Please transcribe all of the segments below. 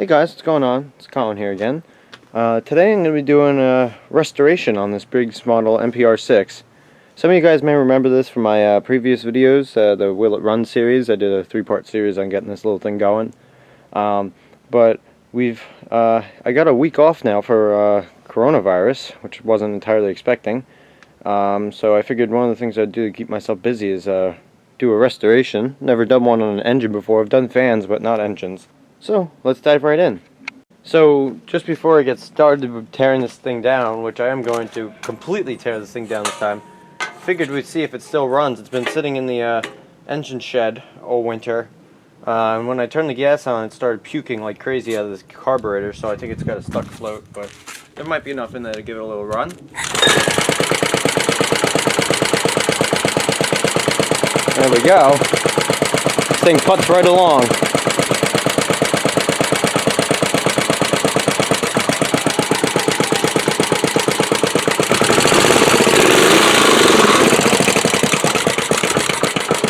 Hey guys, what's going on? It's Colin here again. Today I'm going to be doing a restoration on this Briggs model NPR6. Some of you guys may remember this from my previous videos, the Will It Run series. I did a 3-part series on getting this little thing going. But I got a week off now for coronavirus, which wasn't entirely expecting. So I figured one of the things I'd do to keep myself busy is do a restoration. Never done one on an engine before. I've done fans, but not engines. So let's dive right in. So just before I get started tearing this thing down, which I am going to completely tear this thing down this time, figured we'd see if it still runs. It's been sitting in the engine shed all winter. And when I turned the gas on, it started puking like crazy out of this carburetor, so I think it's got a stuck float, but there might be enough in there to give it a little run. There we go. This thing puts right along.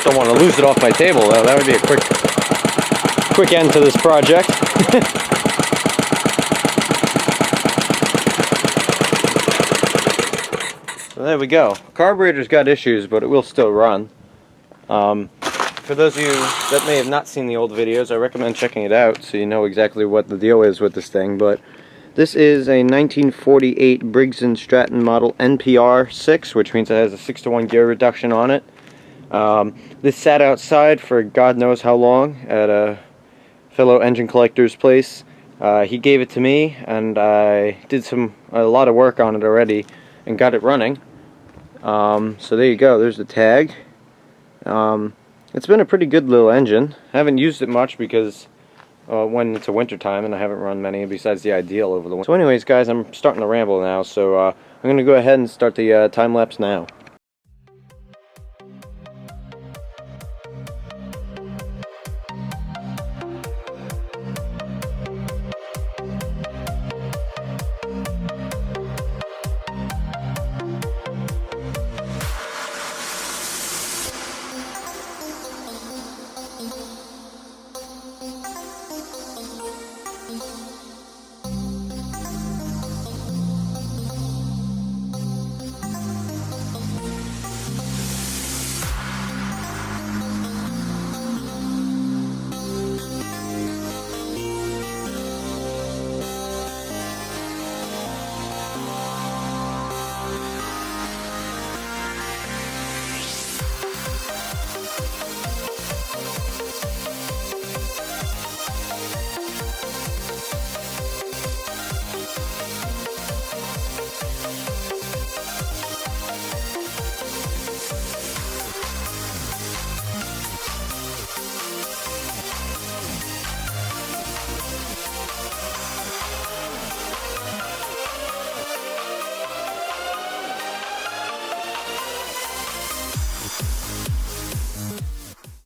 Don't want to lose it off my table though. That would be a quick end to this project. So there we go. Carburetor's got issues, but it will still run. For those of you that may have not seen the old videos, I recommend checking it out so you know exactly what the deal is with this thing. But this is a 1948 Briggs & Stratton model NPR6, which means it has a 6-to-1 gear reduction on it. This sat outside for God knows how long at a fellow engine collector's place. He gave it to me, and I did a lot of work on it already and got it running. So there you go. There's the tag. It's been a pretty good little engine. I haven't used it much because when it's a winter time, and I haven't run many besides the Ideal over the winter. So anyways, guys, I'm starting to ramble now, so I'm going to go ahead and start the time lapse now.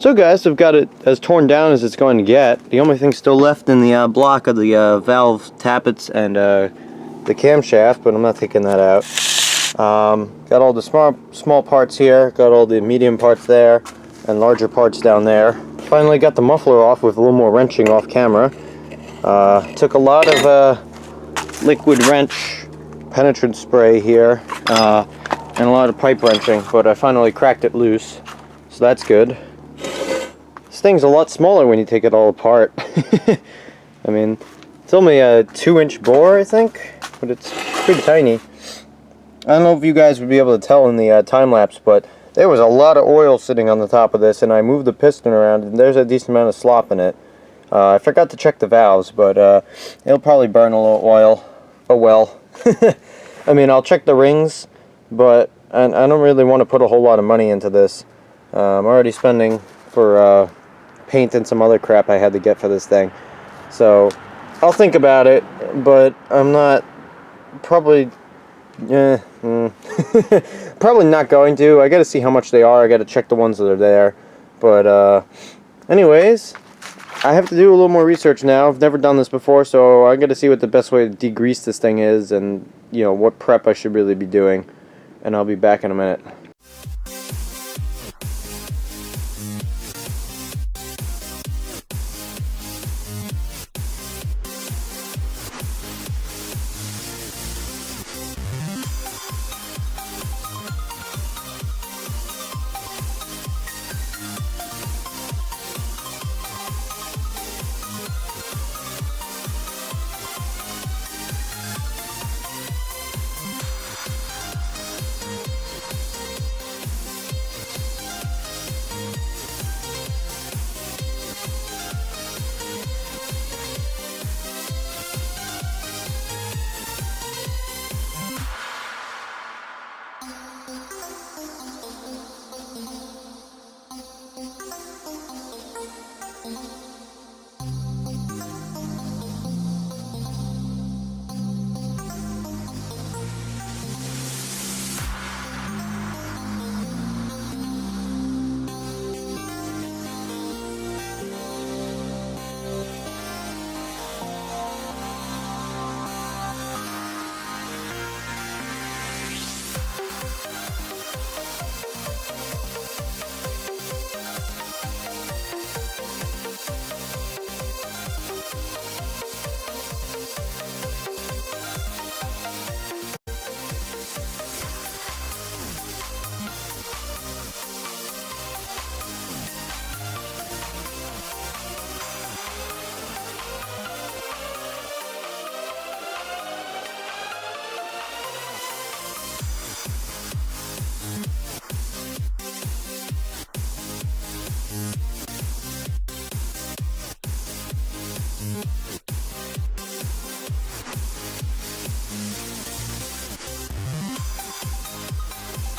So guys, I've got it as torn down as it's going to get. The only thing still left in the block are the valve tappets and the camshaft, but I'm not taking that out. Got all the small parts here, got all the medium parts there, and larger parts down there. Finally got the muffler off with a little more wrenching off camera. Took a lot of liquid wrench penetrant spray here, and a lot of pipe wrenching, but I finally cracked it loose, so that's good. This thing's a lot smaller when you take it all apart. I mean, it's only a 2-inch bore, I think, but it's pretty tiny. I don't know if you guys would be able to tell in the time-lapse, but there was a lot of oil sitting on the top of this, and I moved the piston around, and there's a decent amount of slop in it. I forgot to check the valves, but it'll probably burn a little oil. Oh well. I mean, I'll check the rings, but I don't really want to put a whole lot of money into this. I'm already spending for paint and some other crap I had to get for this thing. So I'll think about it, but I'm not probably probably not going to. I gotta see how much they are. I gotta check the ones that are there. But anyways, I have to do a little more research now. I've never done this before, so I gotta see what the best way to degrease this thing is, and you know what prep I should really be doing. And I'll be back in a minute.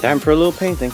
Time for a little painting.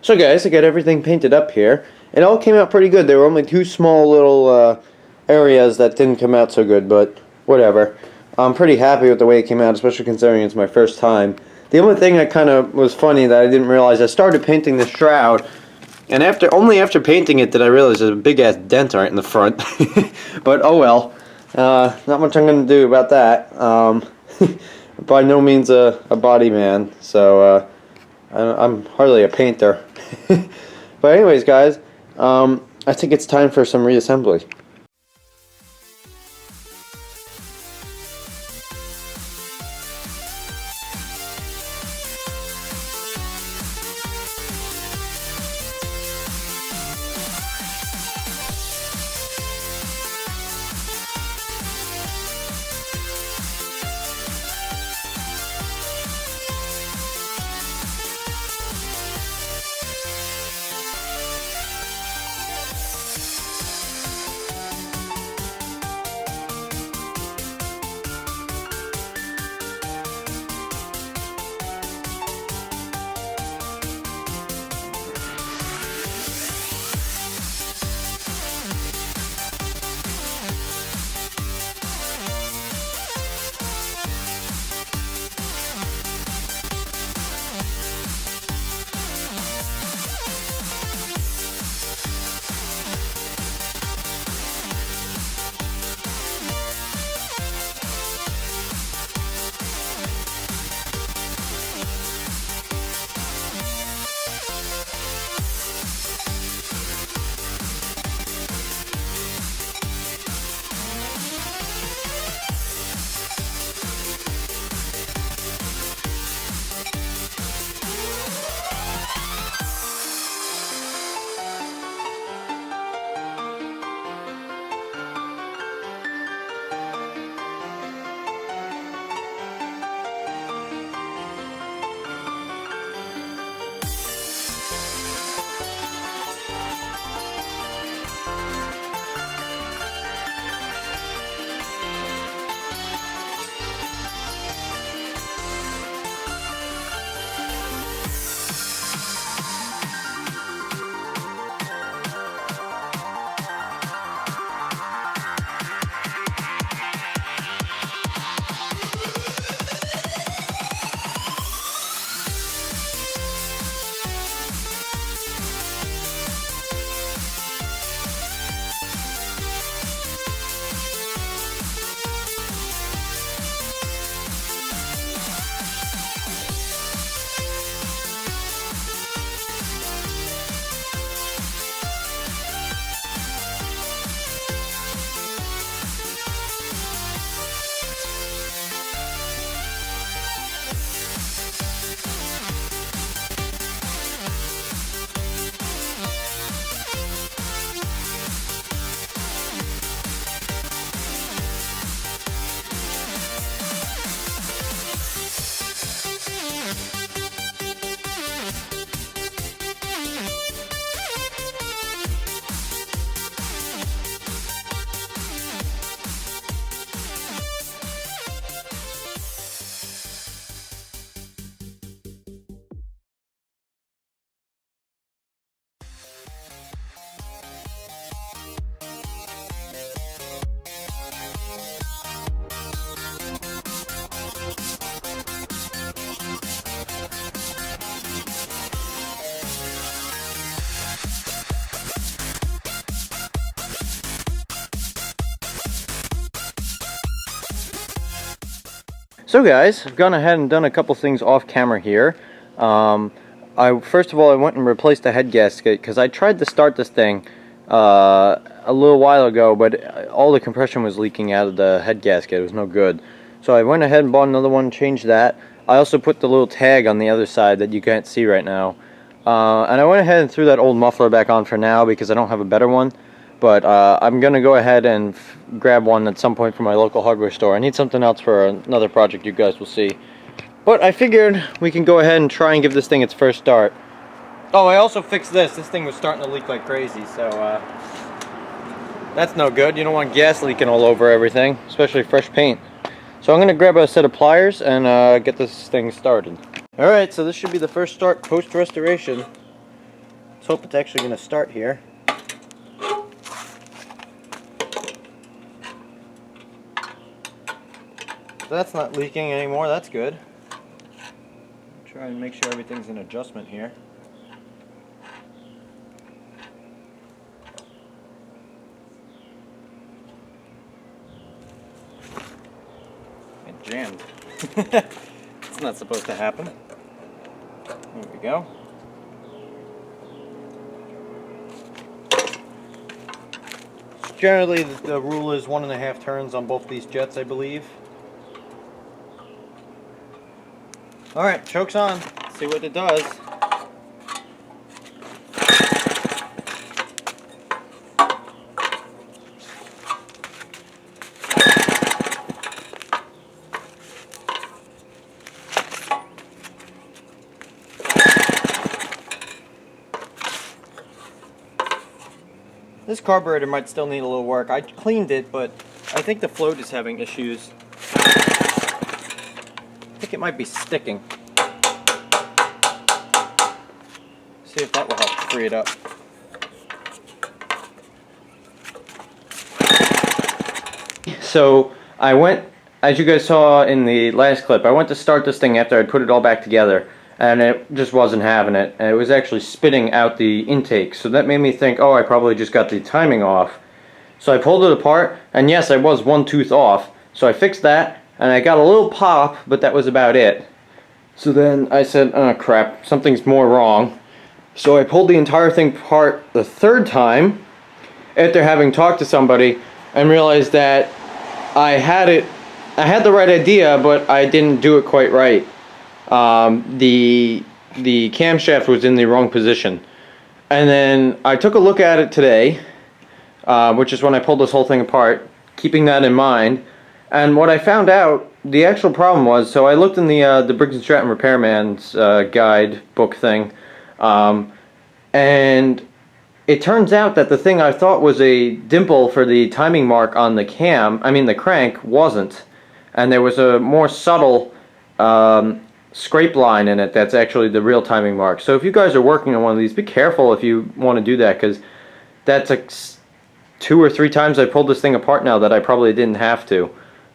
So guys, I got everything painted up here. It all came out pretty good. There were only two small little areas that didn't come out so good, but whatever. I'm pretty happy with the way it came out, especially considering it's my first time. The only thing that kind of was funny that I didn't realize, I started painting the shroud, and only after painting it did I realize there's a big ass dent right in the front. But oh well. Not much I'm going to do about that. By no means a body man, so I'm hardly a painter. But anyways, guys, I think it's time for some reassembly. So guys, I've gone ahead and done a couple things off camera here. First of all, I went and replaced the head gasket because I tried to start this thing a little while ago, but all the compression was leaking out of the head gasket. It was no good. So I went ahead and bought another one, changed that. I also put the little tag on the other side that you can't see right now. And I went ahead and threw that old muffler back on for now because I don't have a better one. But I'm going to go ahead and grab one at some point from my local hardware store. I need something else for another project you guys will see. But I figured we can go ahead and try and give this thing its first start. Oh, I also fixed this. This thing was starting to leak like crazy, so that's no good. You don't want gas leaking all over everything, especially fresh paint. So I'm going to grab a set of pliers and get this thing started. Alright, so this should be the first start post-restoration. Let's hope it's actually going to start here. That's not leaking anymore, that's good. Try and make sure everything's in adjustment here. It jammed. It's not supposed to happen. There we go. Generally the rule is 1.5 turns on both these jets, I believe. Alright, choke's on. Let's see what it does. This carburetor might still need a little work. I cleaned it, but I think the float is having issues. I think it might be sticking. See if that will help free it up. So I went, as you guys saw in the last clip, I went to start this thing after I'd put it all back together, and it just wasn't having it. And it was actually spitting out the intake, so that made me think, oh, I probably just got the timing off. So I pulled it apart, and yes, I was one tooth off. So I fixed that, and I got a little pop, but that was about it. So then I said, oh crap, something's more wrong. So I pulled the entire thing apart the third time after having talked to somebody and realized that I had the right idea, but I didn't do it quite right. The camshaft was in the wrong position. And then I took a look at it today, which is when I pulled this whole thing apart, keeping that in mind. And what I found out, the actual problem was, so I looked in the Briggs and Stratton repairman's guide book thing, and it turns out that the thing I thought was a dimple for the timing mark on the the crank, wasn't. And there was a more subtle scrape line in it that's actually the real timing mark. So if you guys are working on one of these, be careful if you want to do that, because that's like 2 or 3 times I pulled this thing apart now that I probably didn't have to.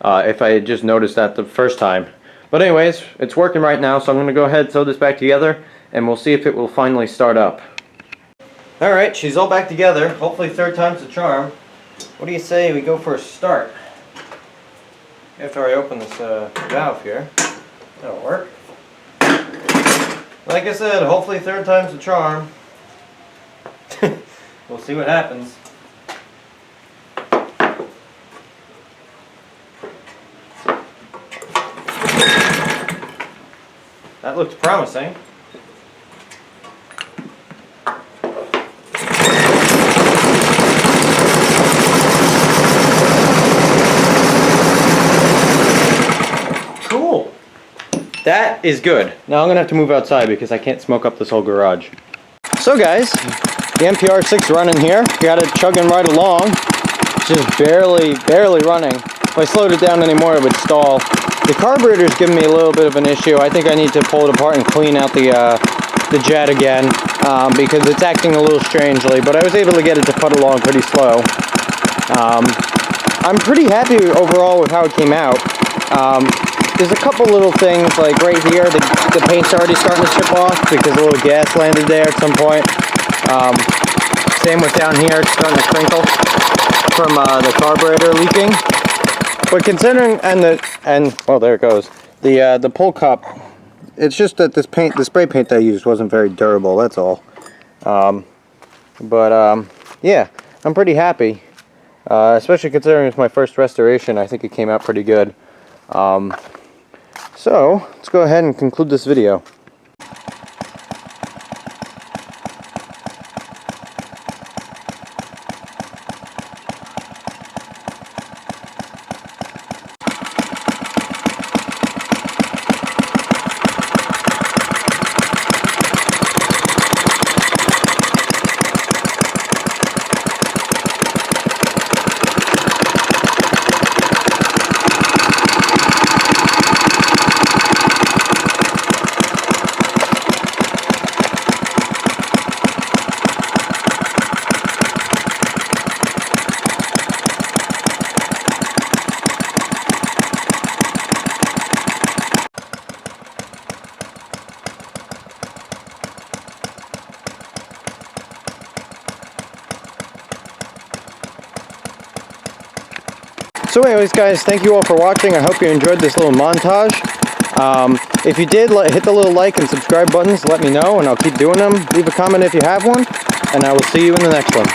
If I had just noticed that the first time. But anyways, it's working right now, so I'm going to go ahead and sew this back together, and we'll see if it will finally start up. Alright, she's all back together. Hopefully third time's the charm. What do you say we go for a start? After I open this valve here. That'll work. Like I said, hopefully third time's the charm. We'll see what happens. That looks promising. Cool. That is good. Now I'm gonna have to move outside because I can't smoke up this whole garage. So guys, the NPR6 running here. Got it chugging right along. Just barely running. If I slowed it down anymore, it would stall. The carburetor's giving me a little bit of an issue. I think I need to pull it apart and clean out the jet again because it's acting a little strangely, but I was able to get it to put along pretty slow. I'm pretty happy overall with how it came out. There's a couple little things, like right here, the paint's already starting to chip off because a little gas landed there at some point. Same with down here, it's starting to crinkle from the carburetor leaking. But considering, well, there it goes. The pull cup, it's just that the spray paint that I used wasn't very durable, that's all. Yeah, I'm pretty happy, especially considering it's my first restoration. I think it came out pretty good. So let's go ahead and conclude this video. So anyways guys, thank you all for watching. I hope you enjoyed this little montage. If you did, hit the little like and subscribe buttons, let me know and I'll keep doing them. Leave a comment if you have one, and I will see you in the next one.